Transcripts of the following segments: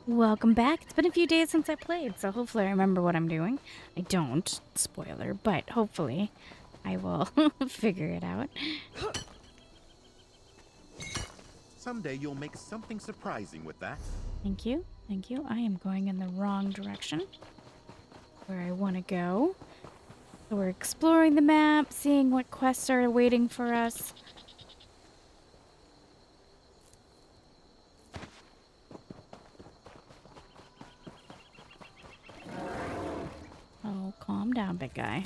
Welcome back. It's been a few days since I played, so hopefully I remember what I'm doing. I don't, spoiler, but hopefully I will figure it out. Someday you'll make something surprising with that. Thank you. Thank you. I am going in the wrong direction. Where I want to go. So we're exploring the map, seeing what quests are waiting for us. Oh, calm down, big guy.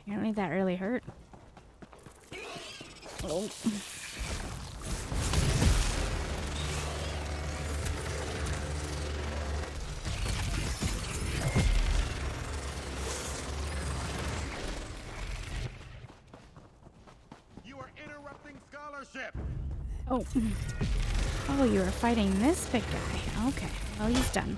Apparently that really hurt. Oh. You are interrupting scholarship! Oh. Oh, you were fighting this big guy. Okay. Well, he's done.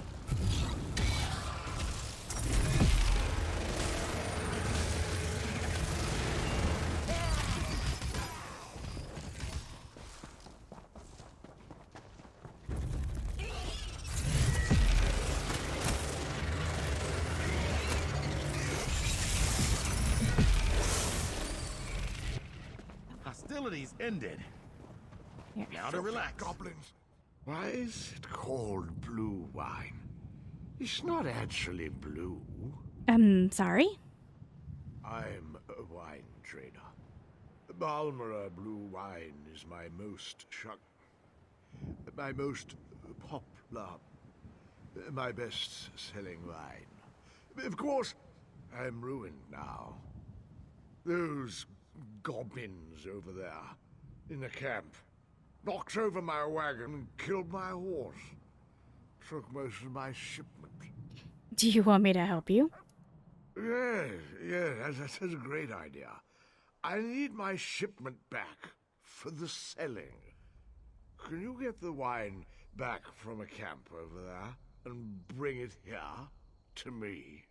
Hostilities ended. Here. Now to relax. Goblins. Why is it called blue wine? It's not actually blue. Sorry? I'm a wine trader. Balmoral blue wine is my most popular, my best-selling wine. Of course, I'm ruined now. Those goblins over there, in the camp, knocked over my wagon and killed my horse. Took most of my shipment. Do you want me to help you? Yes, that's a great idea. I need my shipment back for the selling. Can you get the wine back from a camp over there and bring it here to me?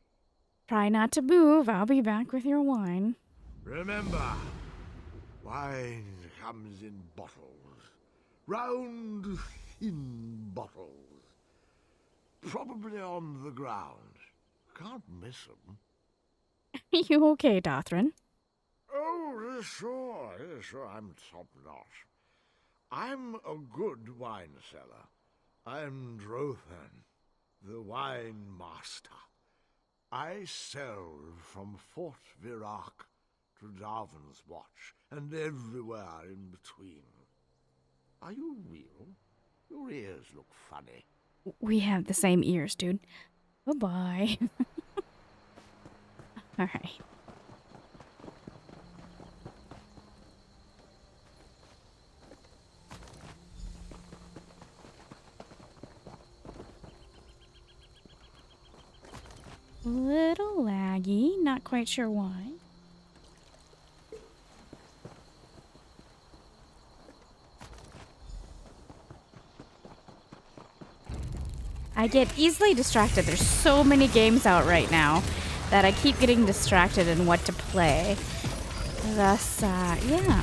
Try not to move. I'll be back with your wine. Remember, wine comes in bottles. Round, thin bottles. Probably on the ground. Can't miss them. You okay, Dothrin? Oh, sure, I'm top-notch. I'm a good wine seller. I'm Drothan, the wine master. I sell from Fort Fyrankin to Darwin's Watch, and everywhere in between. Are you real? Your ears look funny. We have the same ears, dude. Bye-bye. All right. Little laggy, not quite sure why. I get easily distracted. There's so many games out right now that I keep getting distracted in what to play. Thus, yeah.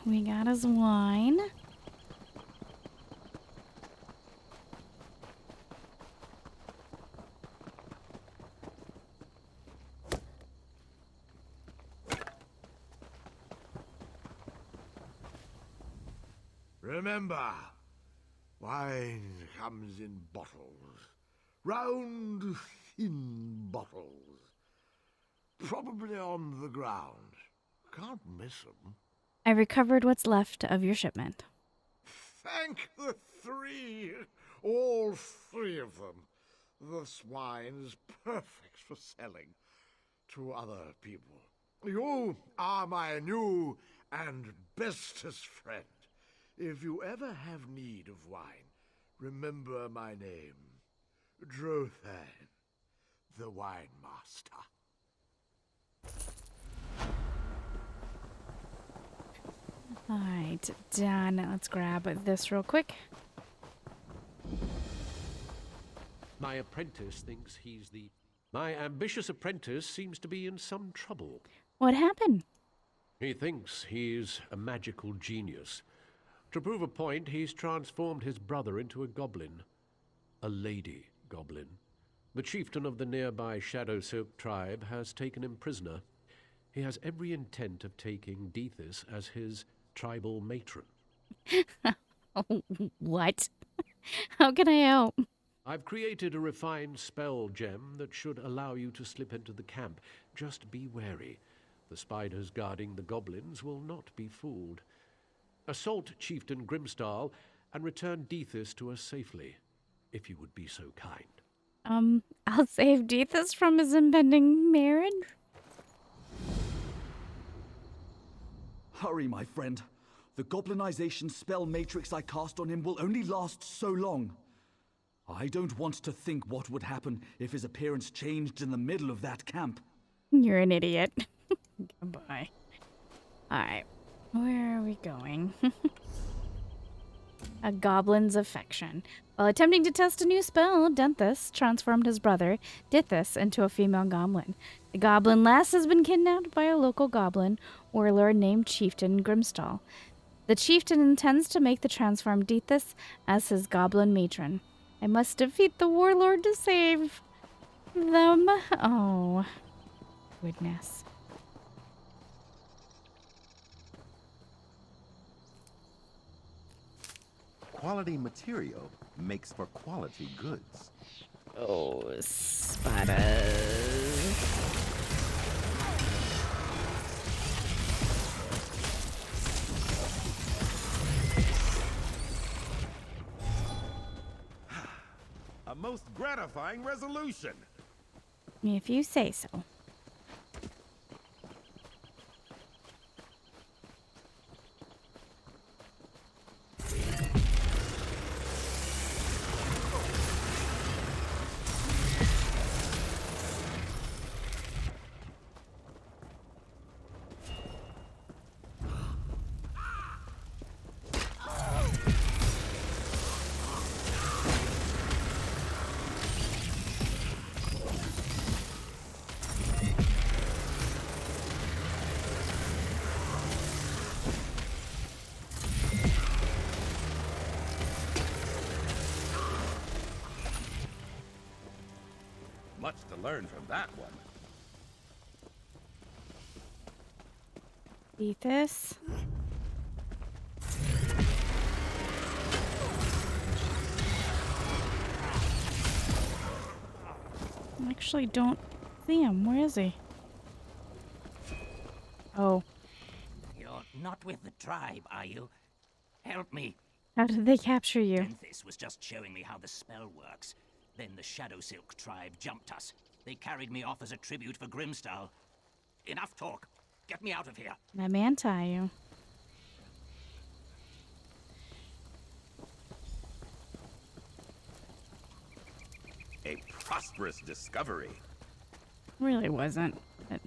We got his wine. Remember, wine comes in bottles. Round, thin bottles. Probably on the ground. Can't miss them. I recovered what's left of your shipment. Thank the three. All three of them. This wine's perfect for selling to other people. You are my new and bestest friend. If you ever have need of wine, remember my name, Drothan, the Wine Master. Alright, done. Let's grab this real quick. My apprentice thinks he's the... My ambitious apprentice seems to be in some trouble. What happened? He thinks he's a magical genius. To prove a point, he's transformed his brother into a goblin. A lady goblin. The chieftain of the nearby Shadow Silk tribe has taken him prisoner. He has every intent of taking Deethis as his tribal matron. What? How can I help? I've created a refined spell gem that should allow you to slip into the camp. Just be wary. The spiders guarding the goblins will not be fooled. Assault Chieftain Grimstal and return Deethis to us safely, if you would be so kind. I'll save Deethis from his impending marriage. Hurry, my friend. The goblinization spell matrix I cast on him will only last so long. I don't want to think what would happen if his appearance changed in the middle of that camp. You're an idiot. Goodbye. Alright, where are we going? A goblin's affection. While attempting to test a new spell, Denthus transformed his brother, Dithis, into a female goblin. The goblin lass has been kidnapped by a local goblin warlord named Chieftain Grimstall. The chieftain intends to make the transformed Dithis as his goblin matron. I must defeat the warlord to save them. Oh, goodness. Quality material makes for quality goods. Oh, spiders. A most gratifying resolution. If you say so. Much to learn from that one. Deethis. I actually don't see him. Where is he? Oh, You're not with the tribe, are you? Help me. how did they capture you? Denthis was just showing me how the spell works. Then the Shadow Silk tribe jumped us. They carried me off as a tribute for Grimstall. Enough talk. Get me out of here. Let me untie you. A prosperous discovery. Really wasn't. But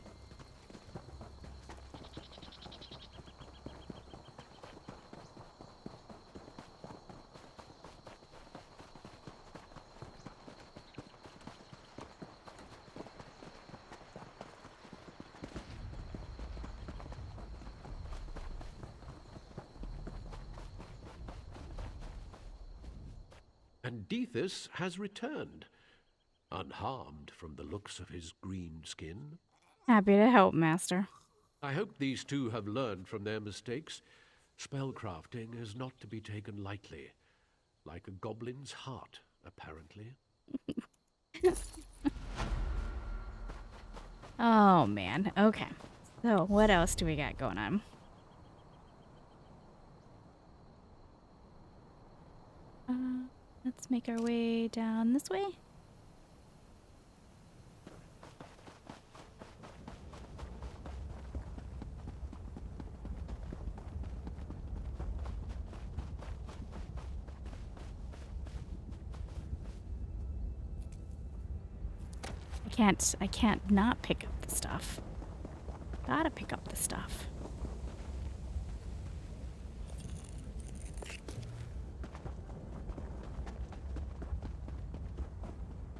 And Deethis has returned, unharmed from the looks of his green skin. happy to help, Master. I hope these two have learned from their mistakes. Spellcrafting is not to be taken lightly, like a goblin's heart, apparently. Oh, man. Okay. So, what else do we got going on? Let's make our way down this way. can't not pick up the stuff. Gotta pick up the stuff.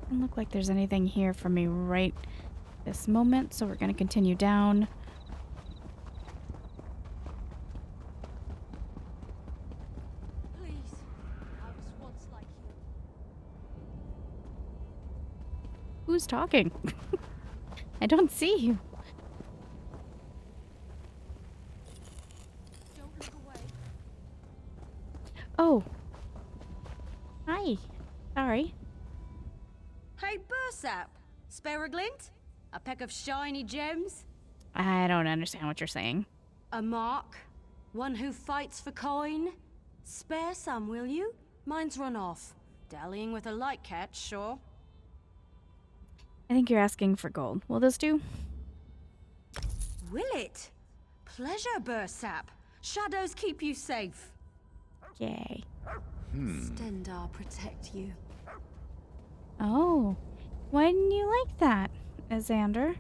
Doesn't look like there's anything here for me right this moment, so we're gonna continue down. Please, I was once like you. Who's talking? I don't see you. Don't look away. Oh. Hi. Sorry. Hey, Bursap! Spare a glint? A peck of shiny gems? I don't understand what you're saying. A mark? One who fights for coin? Spare some, will you? Mine's run off. Dallying with a light catch, sure. I think you're asking for gold. Will this do? Will it? Pleasure, Bursap. Shadows keep you safe. Yay. Stendar protect you. Oh. Why didn't you like that, Xander?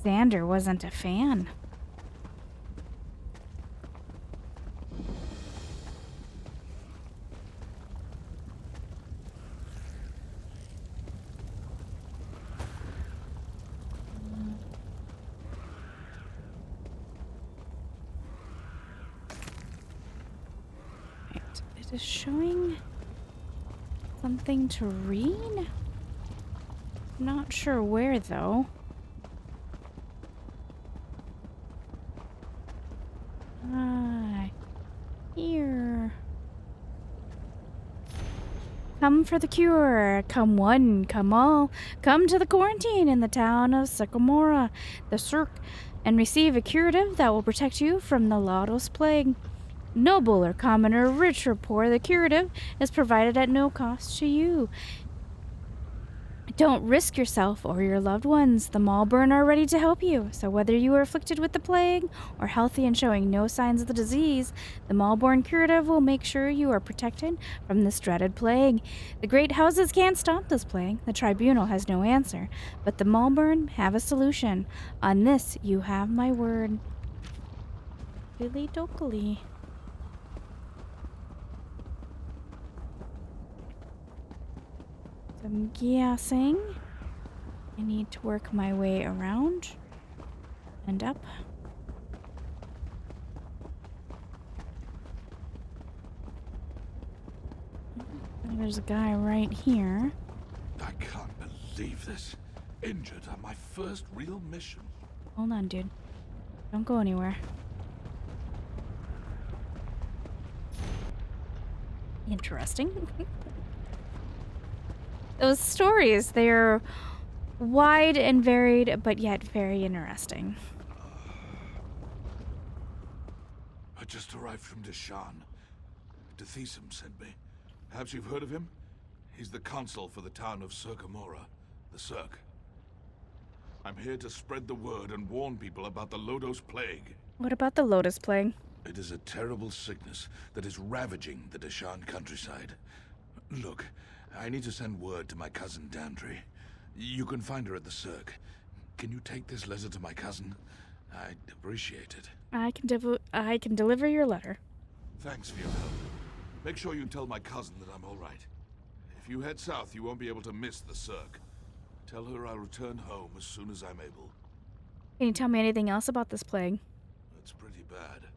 Xander wasn't a fan. Right. It is showing something to read? Not sure where, though. Here. Come for the cure. Come one, come all. Come to the quarantine in the town of Sycamora, the Cirque, and receive a curative that will protect you from the Lodos plague. Noble or common or rich or poor, the curative is provided at no cost to you. Don't risk yourself or your loved ones. The Malburn are ready to help you. So whether you are afflicted with the plague or healthy and showing no signs of the disease, the Malburn curative will make sure you are protected from this dreaded plague. The great houses can't stop this plague. The tribunal has no answer. But the Malburn have a solution. On this, you have my word. Billy Dokely. So I'm guessing I need to work my way around and up. There's a guy right here. I can't believe this. Injured on my first real mission. Hold on, dude. Don't go anywhere. Interesting. Those stories, they're wide and varied, but yet very interesting. I just arrived from Deshan. Dethesum sent me. Perhaps you've heard of him? He's the consul for the town of Sycamora, the Cirque. I'm here to spread the word and warn people about the Lodos plague. What about the Lotus plague? It is a terrible sickness that is ravaging the Deshan countryside. Look, I need to send word to my cousin Dandry. You can find her at the Cirque. Can you take this letter to my cousin? I'd appreciate it. I can deliver your letter. Thanks for your help. Make sure you tell my cousin that I'm all right. If you head south, you won't be able to miss the Cirque. Tell her I'll return home as soon as I'm able. Can you tell me anything else about this plague? It's pretty bad.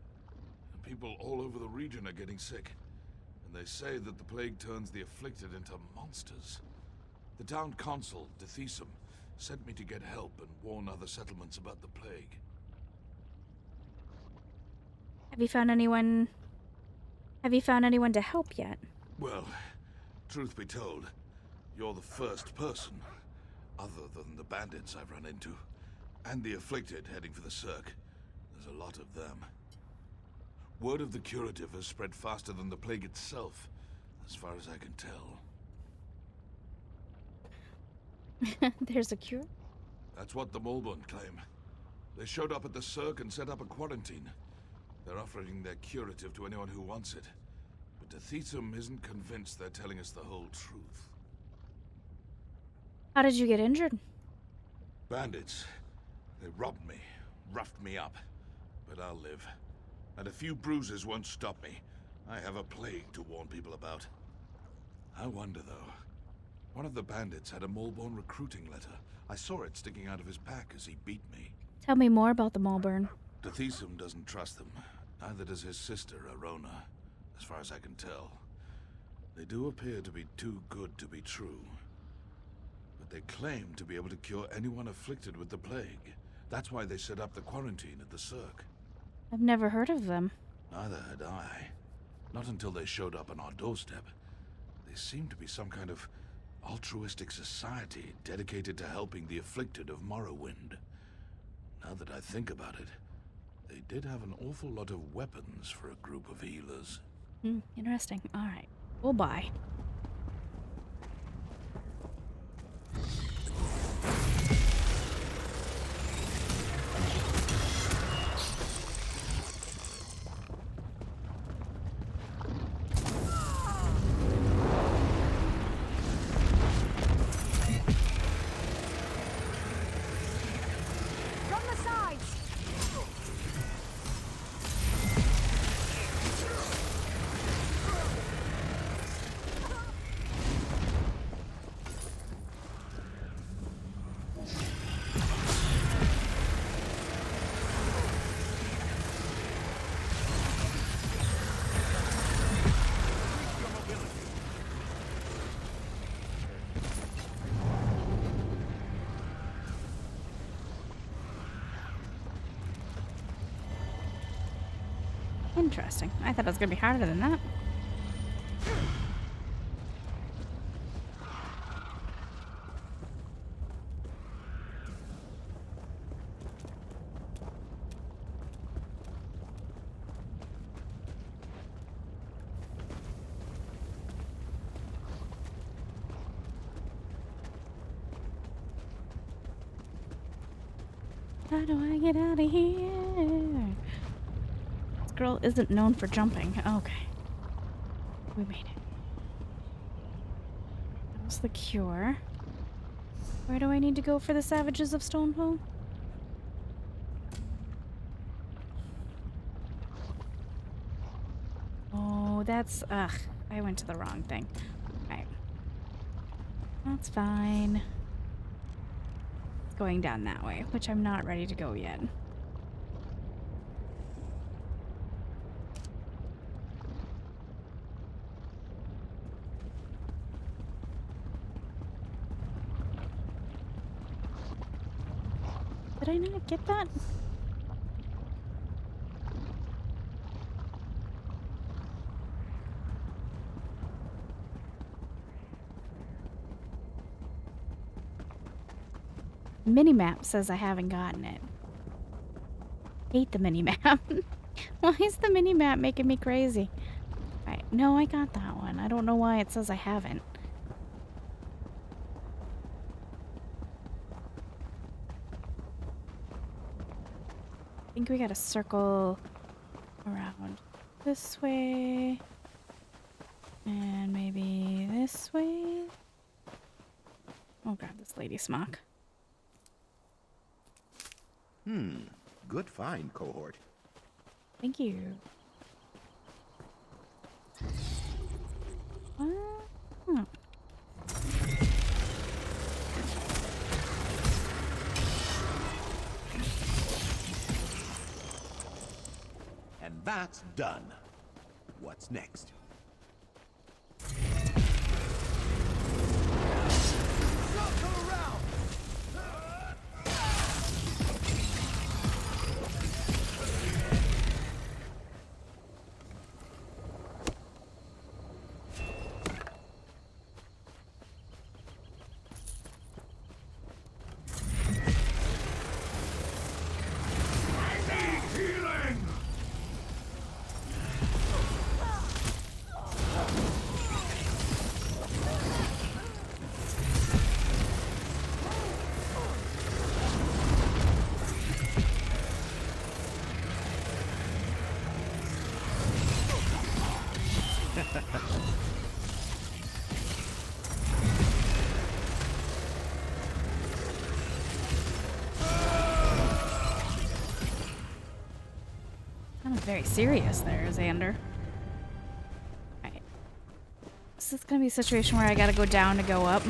People all over the region are getting sick. And they say that the plague turns the afflicted into monsters. The town consul, Dethesum, sent me to get help and warn other settlements about the plague. Have you found anyone to help yet? Well, truth be told, you're the first person, other than the bandits I've run into, and the afflicted heading for the Cirque. There's a lot of them. Word of the curative has spread faster than the plague itself, as far as I can tell. There's a cure? That's what the Malburn claim. They showed up at the Cirque and set up a quarantine. They're offering their curative to anyone who wants it. But Dethesum isn't convinced they're telling us the whole truth. How did you get injured? Bandits. They robbed me, roughed me up. But I'll live. And a few bruises won't stop me. I have a plague to warn people about. I wonder, though. One of the bandits had a Malborn recruiting letter. I saw it sticking out of his pack as he beat me. Tell me more about the Malburn. Dethisum doesn't trust them. Neither does his sister, Arona, as far as I can tell. They do appear to be too good to be true. But they claim to be able to cure anyone afflicted with the plague. That's why they set up the quarantine at the Cirque. I've never heard of them. Neither had I. Not until they showed up on our doorstep. They seem to be some kind of altruistic society dedicated to helping the afflicted of Morrowind. Now that I think about it, they did have an awful lot of weapons for a group of healers. Interesting. All right. We'll buy. From the sides! Interesting. I thought it was going to be harder than that. How do I get out of here? This girl isn't known for jumping. Okay. We made it. That was the cure. Where do I need to go for the Savages of Stonefall? Oh, that's... Ugh. I went to the wrong thing. Alright. That's fine. It's going down that way, which I'm not ready to go yet. Did I not get that? Minimap says I haven't gotten it. Hate the minimap. Why is the minimap making me crazy? Right, no, I got that one. I don't know why it says I haven't. I think we gotta circle around this way. And maybe this way. I'll grab this lady smock. Good find, cohort. Thank you. Oh. And that's done. What's next? Very serious there, Xander. Alright. This is gonna be a situation where I gotta go down to go up.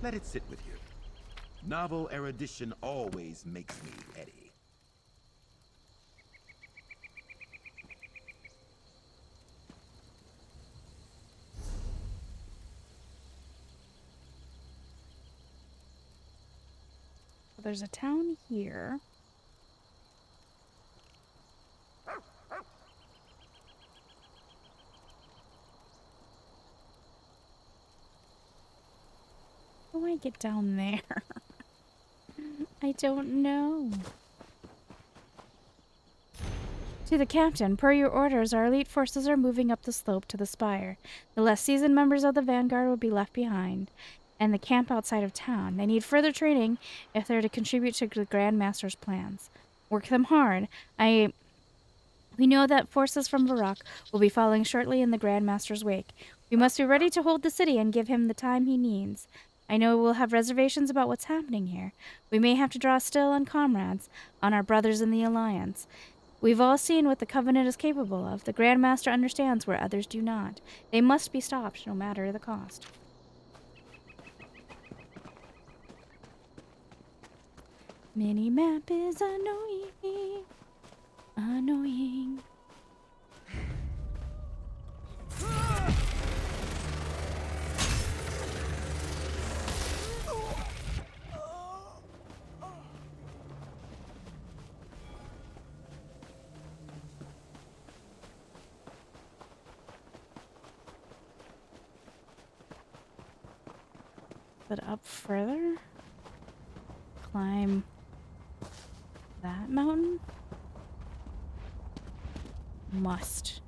Let it sit with you. Novel erudition always makes me heady. There's a town here. How do I get down there? I don't know. To the captain, per your orders, our elite forces are moving up the slope to the spire. The less seasoned members of the vanguard will be left behind, and the camp outside of town. They need further training if they're to contribute to the Grand Master's plans. Work them hard. We know that forces from Varrock will be following shortly in the Grand Master's wake. We must be ready to hold the city and give him the time he needs. I know we'll have reservations about what's happening here. We may have to draw still on comrades, on our brothers in the Alliance. We've all seen what the Covenant is capable of. The Grand Master understands where others do not. They must be stopped, no matter the cost. Minimap is annoying. Annoying. But up further? Climb that mountain? Must.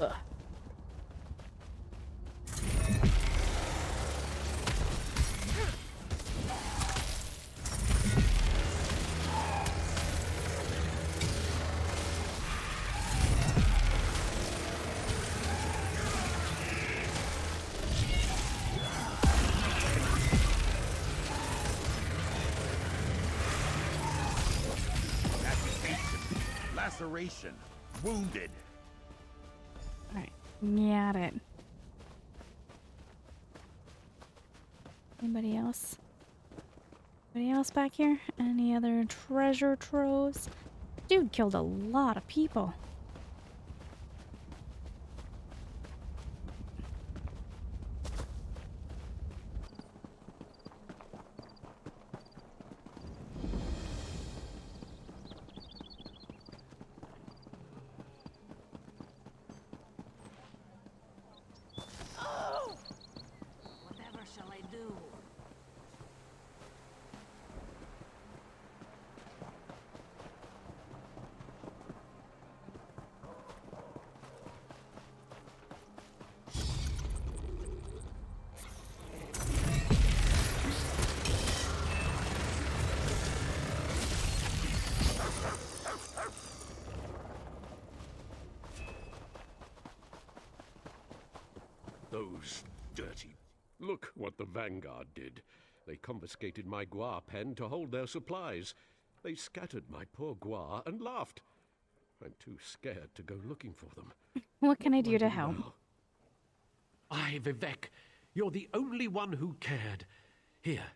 Ugh. Laceration. Wounded. Alright, got it. Anybody else? Anybody else back here? Any other treasure troves? Dude killed a lot of people. Whatever shall I do? Those dirty... Look what the Vanguard did. They confiscated my guar pen to hold their supplies. They scattered my poor guar and laughed. I'm too scared to go looking for them. What can I do to help? Now? Aye, Vivek, you're the only one who cared. Here,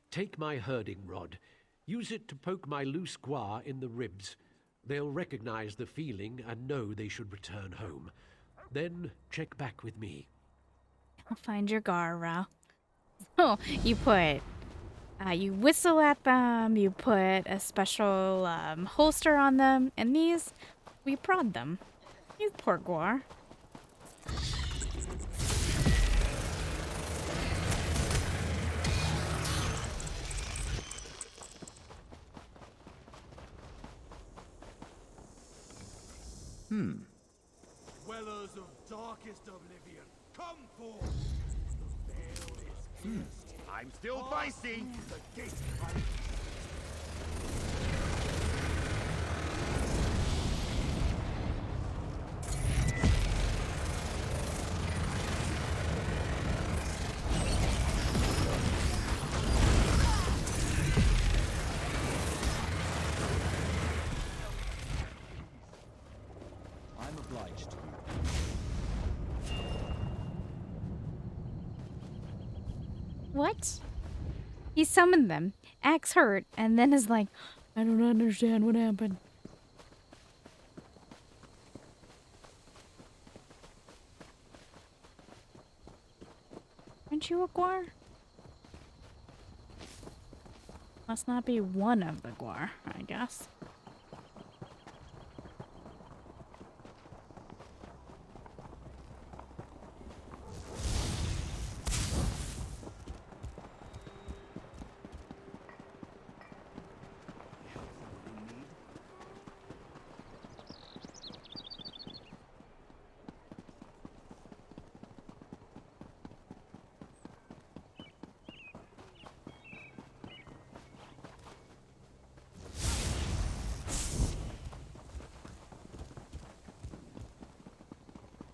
take my herding rod. Use it to poke my loose guar in the ribs. They'll recognize the feeling and know they should return home. Then check back with me. I'll find your Gara. Oh, you put, you whistle at them, you put a special holster on them, and these, we prod them. You poor Guar. Dwellers of darkest oblivion, come forth! The veil is pierced. I'm still feisty. The gate. I'm obliged to you. What? He summoned them, acts hurt, and then is like, I don't understand what happened. Aren't you a Guar? Must not be one of the Guar, I guess.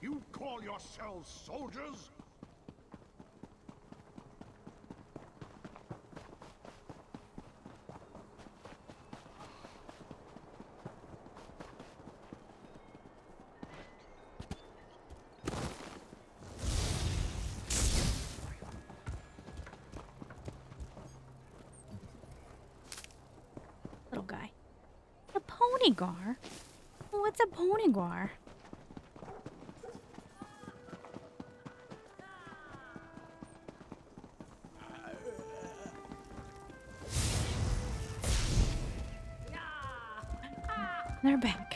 You call yourselves soldiers? Little guy. A pony Guar? What's a pony Guar? They're back.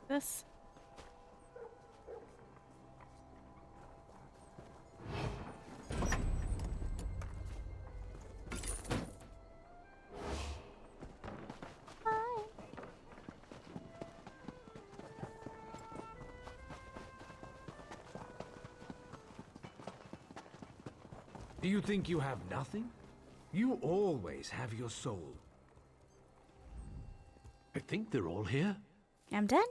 This. Do you think you have nothing? You always have your soul. I think they're all here. I'm done.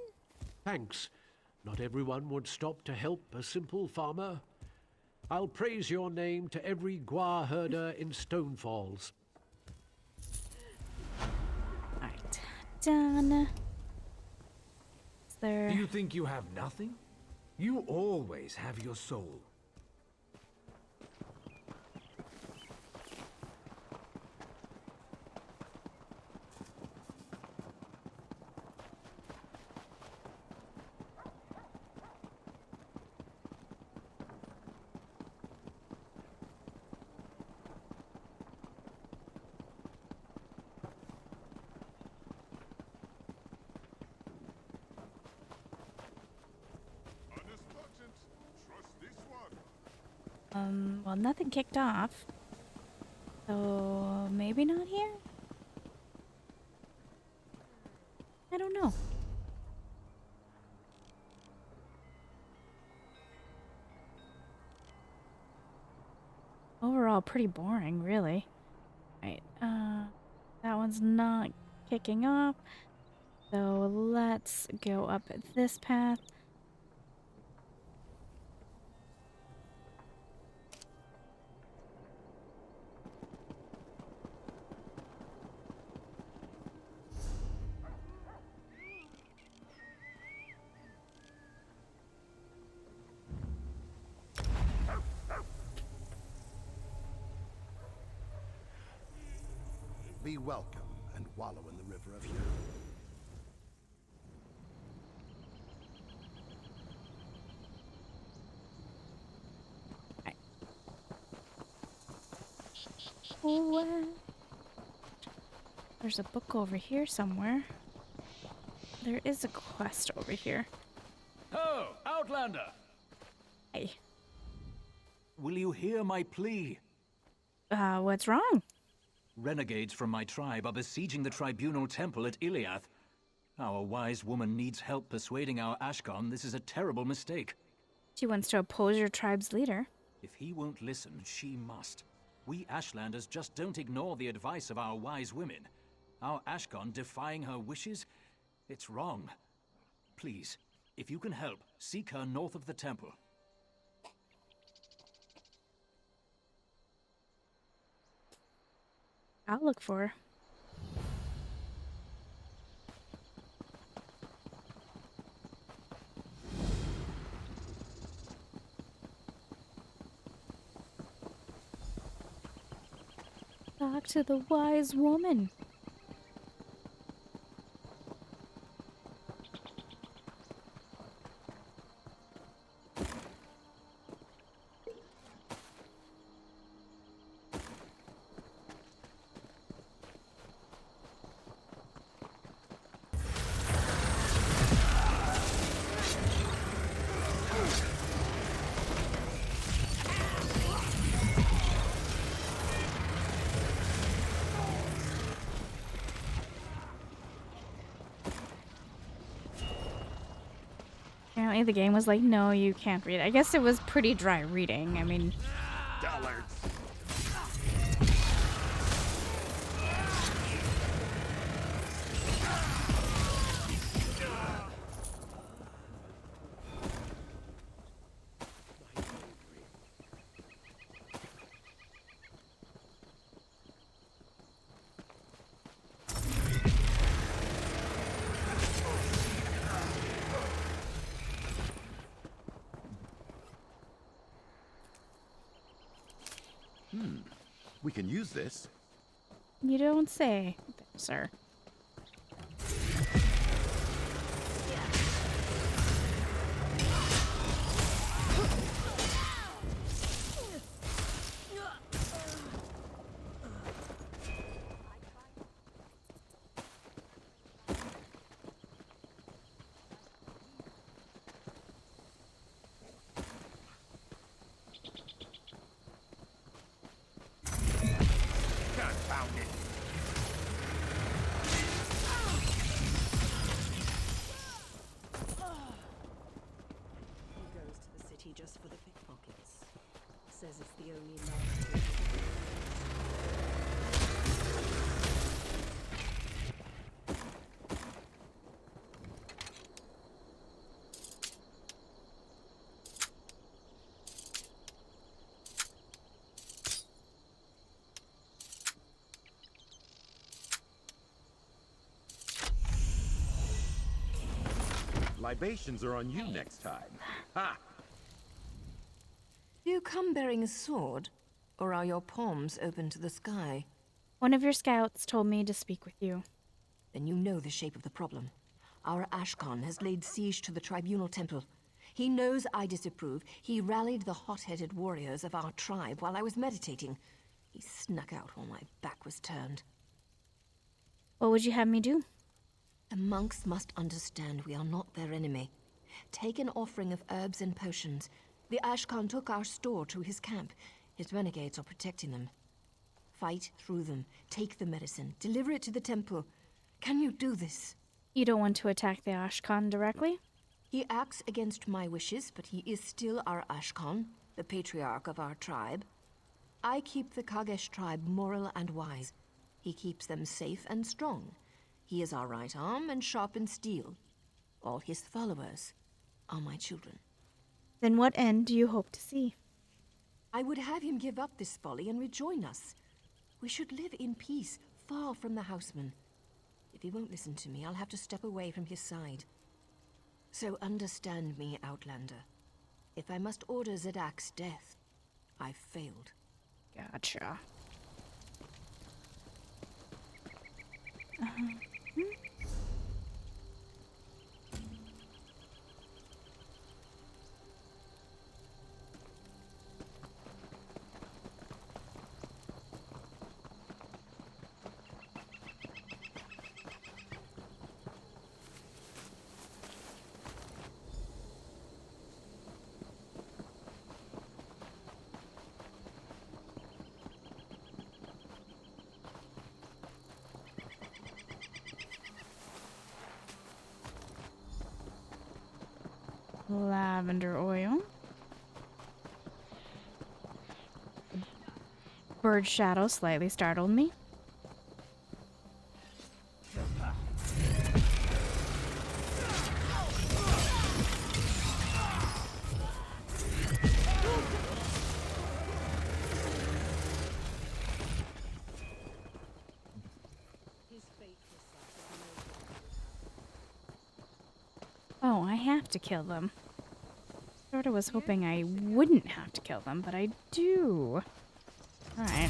Thanks. Not everyone would stop to help a simple farmer. I'll praise your name to every Guar herder in Stonefalls. Alright. Done. Is there... Do you think you have nothing? You always have your soul. Well, nothing kicked off. So, maybe not here? I don't know. Overall, pretty boring, really. Right, that one's not kicking off. So, let's go up this path. Be welcome and wallow in the river of Hero. There's a book over here somewhere. There is a quest over here. Oh, Outlander! Hey. Will you hear my plea? What's wrong? Renegades from my tribe are besieging the tribunal temple at Iliath. Our wise woman needs help persuading our Ashkan this is a terrible mistake. She wants to oppose your tribe's leader. If he won't listen, she must. We Ashlanders just don't ignore the advice of our wise women. Our Ashkan defying her wishes? It's wrong. Please, if you can help, seek her north of the temple. I'll look for her. Talk to the wise woman. Apparently the game was like, no, you can't read. I guess it was pretty dry reading. I mean... Dollars. We can use this. You don't say, sir. Just for the pickpockets. Says it's the only love. Libations are on you next time. Ha! Do you come bearing a sword, or are your palms open to the sky? One of your scouts told me to speak with you. Then you know the shape of the problem. Our Ashkan has laid siege to the tribunal temple. He knows I disapprove. He rallied the hot-headed warriors of our tribe while I was meditating. He snuck out while my back was turned. What would you have me do? The monks must understand we are not their enemy. Take an offering of herbs and potions. The Ashkan took our store to his camp. His renegades are protecting them. Fight through them. Take the medicine. Deliver it to the temple. Can you do this? You don't want to attack the Ashkan directly? He acts against my wishes, but he is still our Ashkan, the patriarch of our tribe. I keep the Kagesh tribe moral and wise. He keeps them safe and strong. He is our right arm and sharpens steel. All his followers are my children. Then what end do you hope to see? I would have him give up this folly and rejoin us. We should live in peace, far from the houseman. If he won't listen to me, I'll have to step away from his side. So understand me, Outlander. If I must order Zedak's death, I've failed. Gotcha. lavender oil. Bird shadow slightly startled me. Oh, I have to kill them. Sorta was hoping I wouldn't have to kill them, but I do. Alright.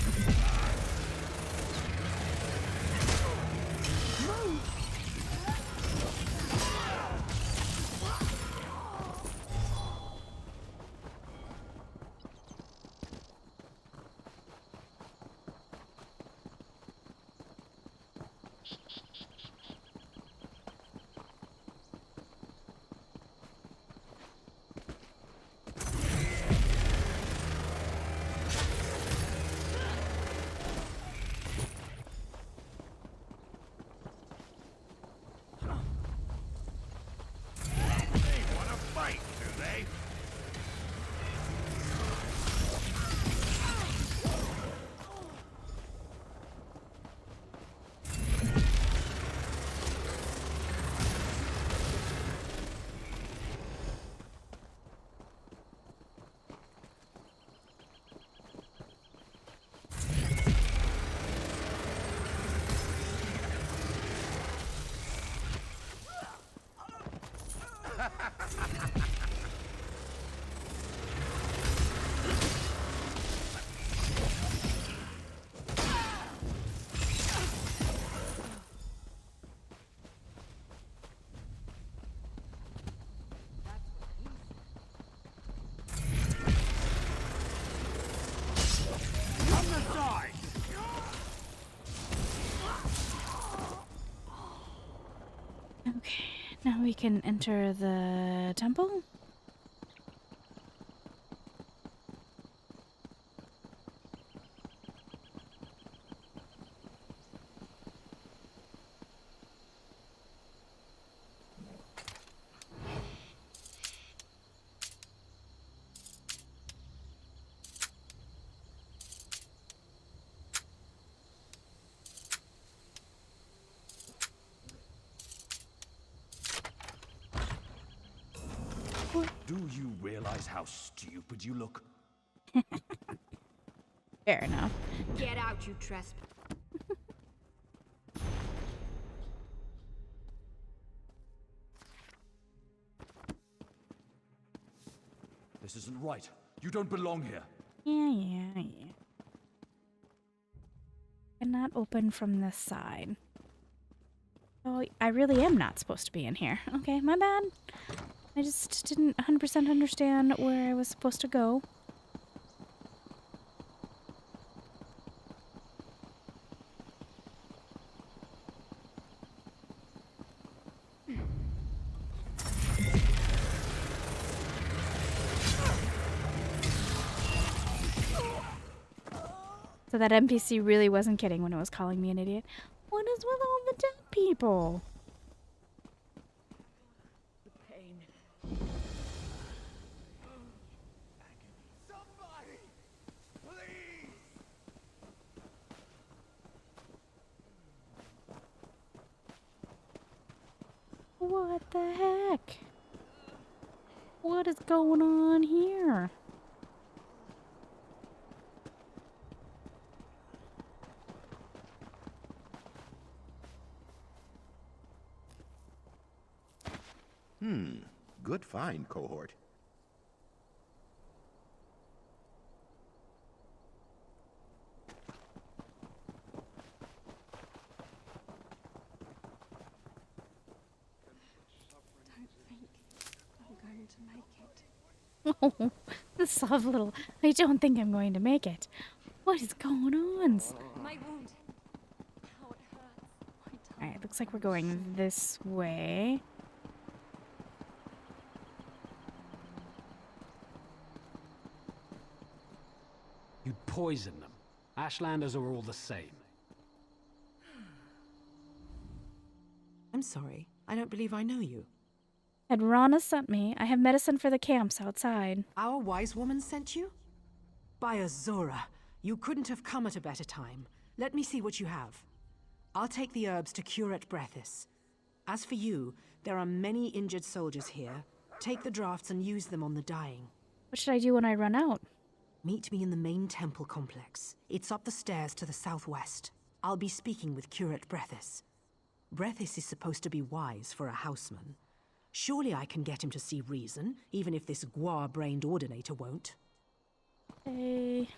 Okay, now we can enter the temple. Do you realize how stupid you look? Fair enough. Get out, you trespass. This isn't right. You don't belong here. Yeah. Cannot open from this side. Oh, I really am not supposed to be in here. Okay, my bad. I just didn't 100% understand where I was supposed to go. So that NPC really wasn't kidding when it was calling me an idiot. What is with all the dead people? What the heck? What is going on here? Good find, cohort. Oh, the soft little. I don't think I'm going to make it. What is going on? My wound. How it hurts. Alright, looks like we're going this way. You'd poison them. Ashlanders are all the same. I'm sorry. I don't believe I know you. Rana sent me. I have medicine for the camps outside. Our wise woman sent you? By Azora, you couldn't have come at a better time. Let me see what you have. I'll take the herbs to Curate Brethis. As for you, there are many injured soldiers here. Take the drafts and use them on the dying. What should I do when I run out? Meet me in the main temple complex. It's up the stairs to the southwest. I'll be speaking with Curate Brethis. Brethis is supposed to be wise for a houseman. Surely I can get him to see reason, even if this guar-brained ordinator won't. Hey.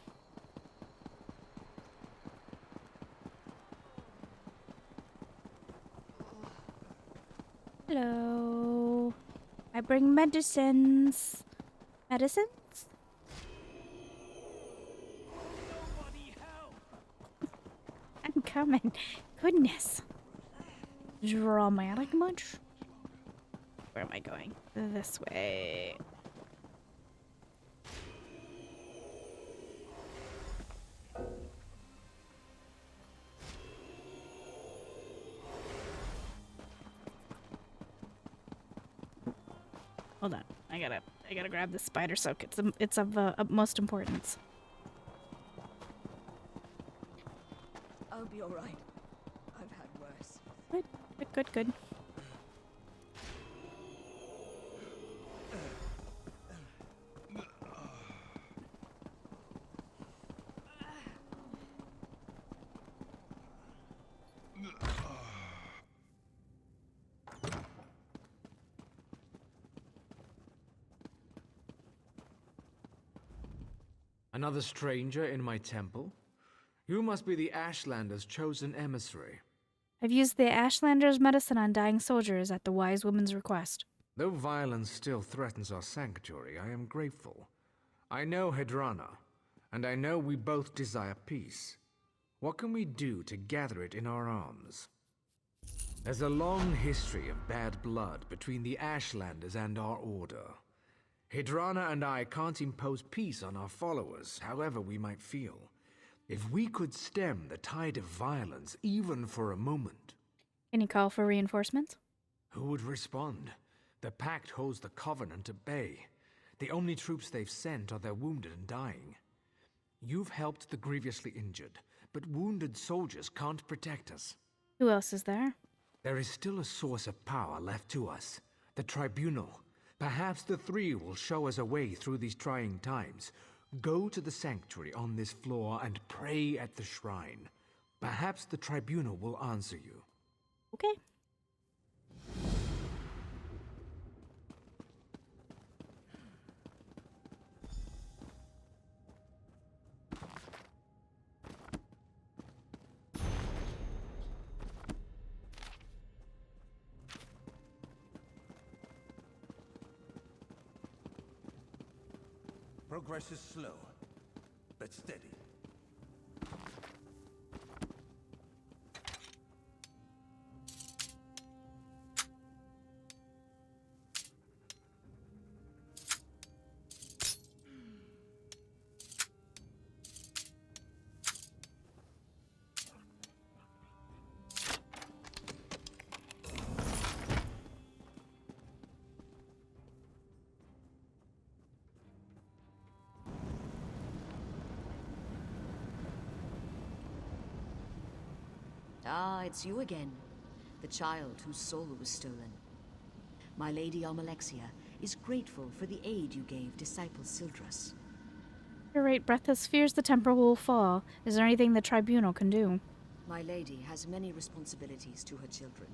Hello. I bring medicines. Medicines? I'm coming. Goodness. Dramatic much? Where am I going? This way. Hold on. I gotta grab the spider soak. It's of utmost importance. I'll be alright. I've had worse. Good. Another stranger in my temple? You must be the Ashlander's chosen emissary. I've used the Ashlander's medicine on dying soldiers at the wise woman's request. Though violence still threatens our sanctuary, I am grateful. I know Hedrana, and I know we both desire peace. What can we do to gather it in our arms? There's a long history of bad blood between the Ashlanders and our order. Hedrana and I can't impose peace on our followers, however we might feel. If we could stem the tide of violence, even for a moment... Can you call for reinforcements? Who would respond? The Pact holds the Covenant at bay. The only troops they've sent are their wounded and dying. You've helped the grievously injured, but wounded soldiers can't protect us. Who else is there? There is still a source of power left to us. The Tribunal. Perhaps the three will show us a way through these trying times. Go to the sanctuary on this floor and pray at the shrine. Perhaps the Tribunal will answer you. Okay. Progress is slow, but steady. Ah, it's you again. The child whose soul was stolen. My lady Almalexia is grateful for the aid you gave disciple Sildras. You're right, Brethis fears the temple will fall. Is there anything the Tribunal can do? My lady has many responsibilities to her children.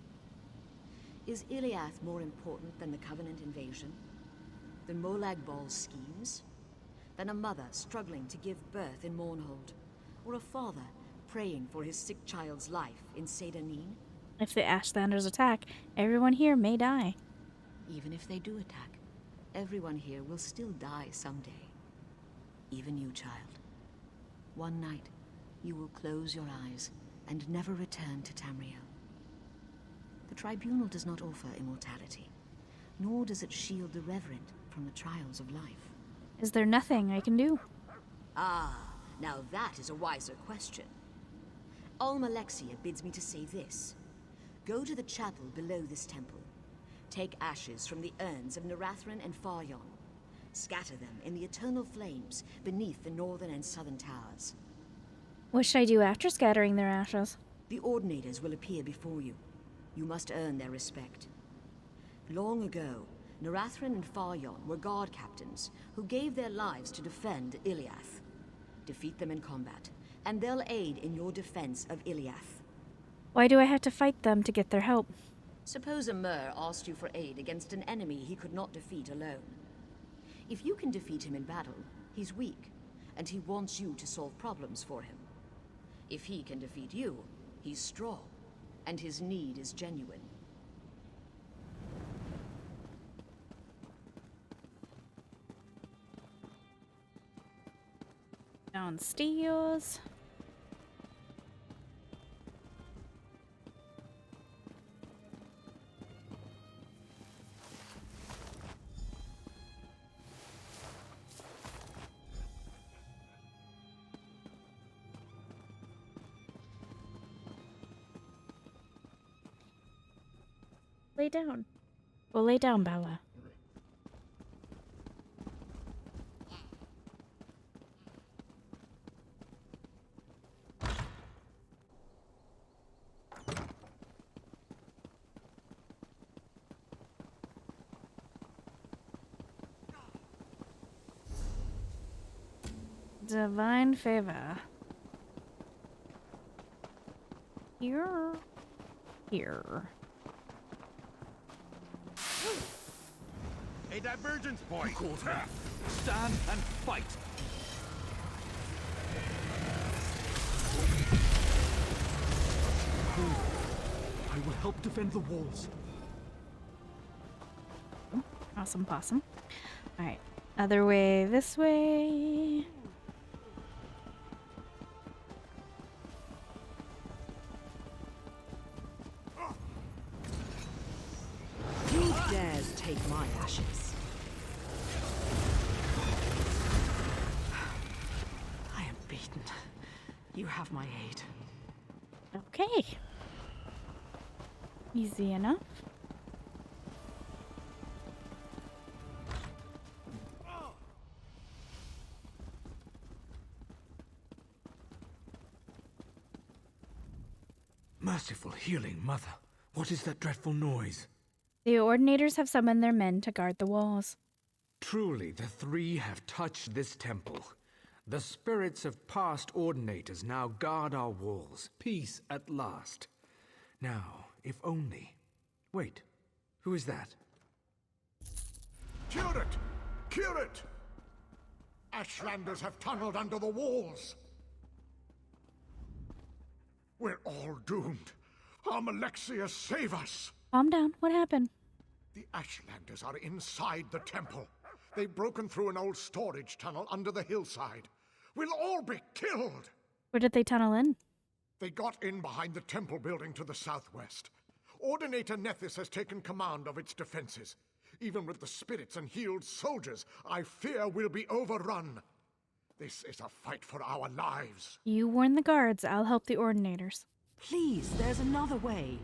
Is Iliath more important than the Covenant invasion? Than Molag Bal's schemes? Than a mother struggling to give birth in Mournhold? Or a father praying for his sick child's life in Sedanin? If the Ashlanders attack, everyone here may die. Even if they do attack, everyone here will still die someday. Even you, child. One night, you will close your eyes and never return to Tamriel. The Tribunal does not offer immortality, nor does it shield the reverent from the trials of life. Is there nothing I can do? Ah, now that is a wiser question. Almalexia bids me to say this. Go to the chapel below this temple. Take ashes from the urns of Narathran and Faryon. Scatter them in the eternal flames beneath the northern and southern towers. What should I do after scattering their ashes? The Ordinators will appear before you. You must earn their respect. Long ago, Narathran and Faryon were guard captains who gave their lives to defend Iliath. Defeat them in combat, and they'll aid in your defense of Iliath. Why do I have to fight them to get their help? Suppose a Mer asked you for aid against an enemy he could not defeat alone. If you can defeat him in battle, he's weak, and he wants you to solve problems for him. If he can defeat you, he's strong, and his need is genuine. Downstairs. Lay down. Well, lay down, Bella. Divine favor. Here. Here. A divergence point! Stand and fight! I will help defend the walls. Awesome possum. Alright. Other way, this way. Who dares take my ashes? I am beaten. You have my aid. Okay. Easy enough. Merciful healing mother, what is that dreadful noise? The Ordinators have summoned their men to guard the walls. Truly, the three have touched this temple. The spirits of past Ordinators now guard our walls. Peace at last. Now, if only... Wait, who is that? Curate! Curate! Ashlanders have tunneled under the walls. We're all doomed. Alexia, save us! Calm down. What happened? The Ashlanders are inside the temple. They've broken through an old storage tunnel under the hillside. We'll all be killed! Where did they tunnel in? They got in behind the temple building to the southwest. Ordinator Nethys has taken command of its defenses. Even with the spirits and healed soldiers, I fear we'll be overrun. This is a fight for our lives. You warn the guards. I'll help the Ordinators. Please, there's another way.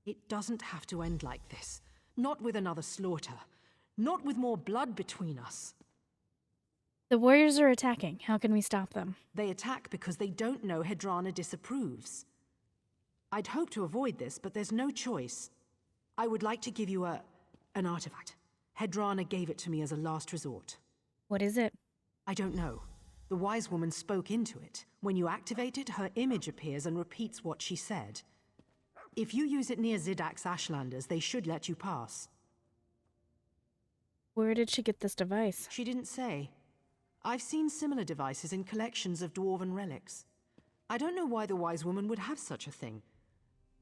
It doesn't have to end like this. Not with another slaughter. Not with more blood between us. The warriors are attacking. How can we stop them? They attack because they don't know Hedrana disapproves. I'd hoped to avoid this, but there's no choice. I would like to give you an artifact. Hedrana gave it to me as a last resort. What is it? I don't know. The wise woman spoke into it. When you activate it, her image appears and repeats what she said. If you use it near Zidak's Ashlanders, they should let you pass. Where did she get this device? She didn't say. I've seen similar devices in collections of dwarven relics. I don't know why the wise woman would have such a thing.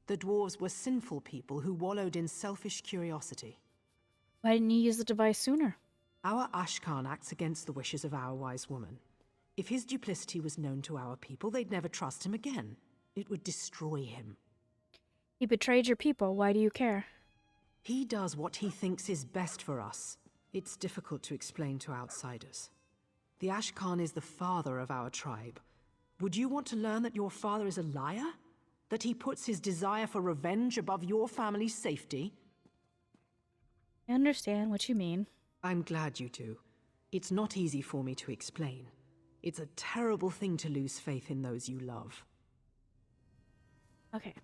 The dwarves were sinful people who wallowed in selfish curiosity. Why didn't you use the device sooner? Our Ashkan acts against the wishes of our wise woman. If his duplicity was known to our people, they'd never trust him again. It would destroy him. He betrayed your people. Why do you care? He does what he thinks is best for us. It's difficult to explain to outsiders. The Ashkan is the father of our tribe. Would you want to learn that your father is a liar? That he puts his desire for revenge above your family's safety? I understand what you mean. I'm glad you do. It's not easy for me to explain. It's a terrible thing to lose faith in those you love. Okay.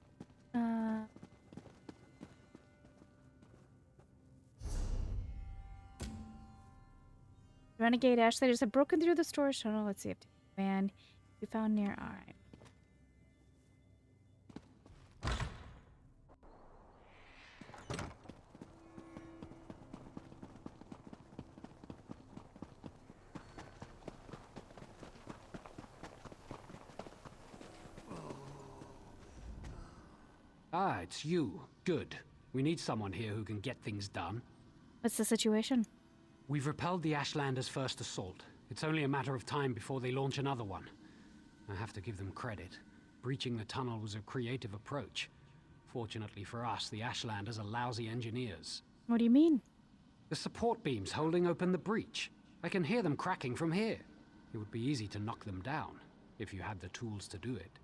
Renegade Ashlanders have broken through the storage tunnel. Let's see if man you found near. All right. Ah, it's you. Good. We need someone here who can get things done. What's the situation? We've repelled the Ashlanders' first assault. It's only a matter of time before they launch another one. I have to give them credit. Breaching the tunnel was a creative approach. Fortunately for us, the Ashlanders are lousy engineers. What do you mean? The support beams holding open the breach. I can hear them cracking from here. It would be easy to knock them down, if you had the tools to do it.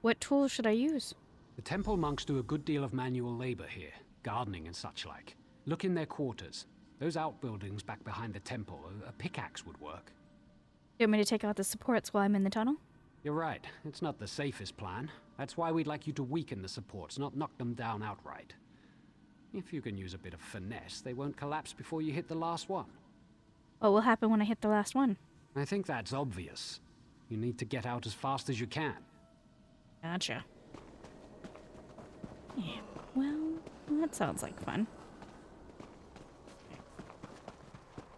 What tools should I use? The temple monks do a good deal of manual labor here, gardening and such like. Look in their quarters. Those outbuildings back behind the temple, a pickaxe would work. You want me to take out the supports while I'm in the tunnel? You're right. It's not the safest plan. That's why we'd like you to weaken the supports, not knock them down outright. If you can use a bit of finesse, they won't collapse before you hit the last one. What will happen when I hit the last one? I think that's obvious. You need to get out as fast as you can. Gotcha. Yeah, well, that sounds like fun.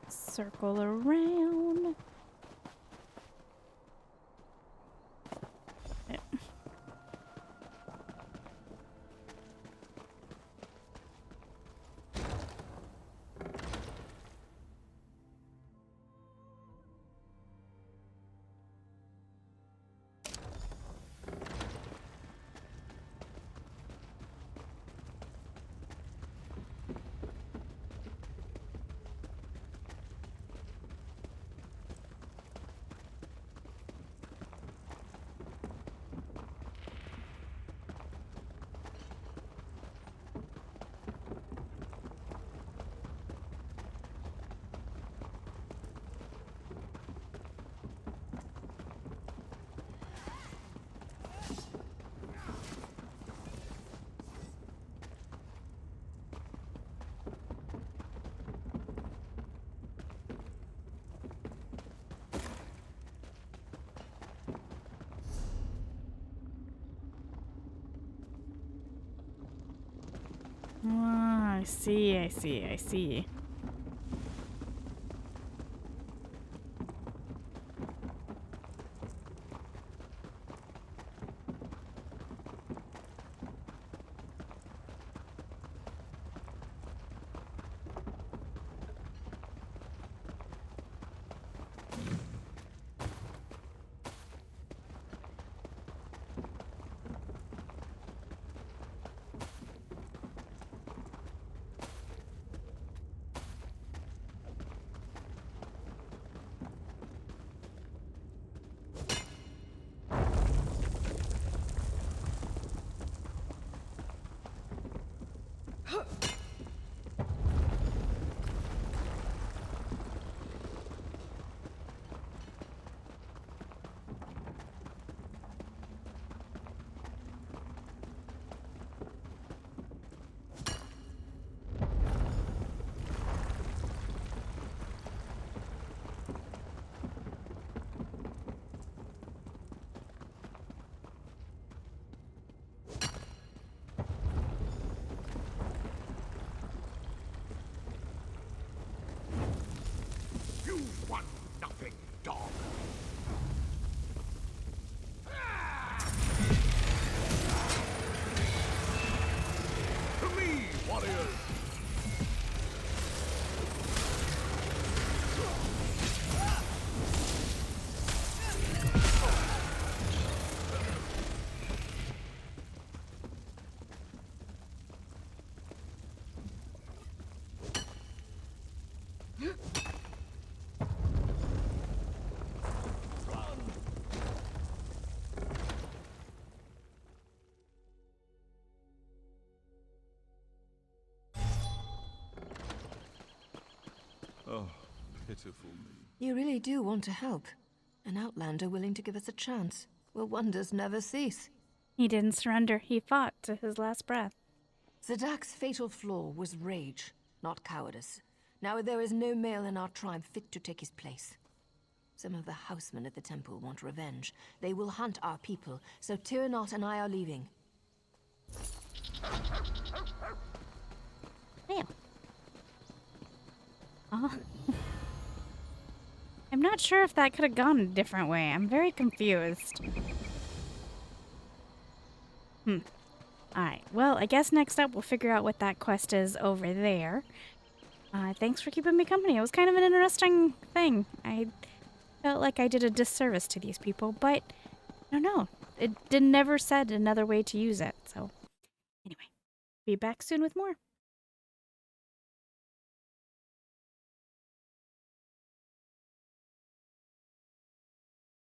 Circle around. Yeah. Ah, I see. Oh, pitiful me. You really do want to help. An outlander willing to give us a chance. Will wonders never cease? He didn't surrender. He fought to his last breath. Zadak's fatal flaw was rage, not cowardice. Now there is no male in our tribe fit to take his place. Some of the housemen at the temple want revenge. They will hunt our people, so Tyrnot and I are leaving. Well. I'm not sure if that could have gone a different way. I'm very confused. Alright, well, I guess next up we'll figure out what that quest is over there. Thanks for keeping me company. It was kind of an interesting thing. I felt like I did a disservice to these people, but I don't know. It never said another way to use it, so anyway. Be back soon with more.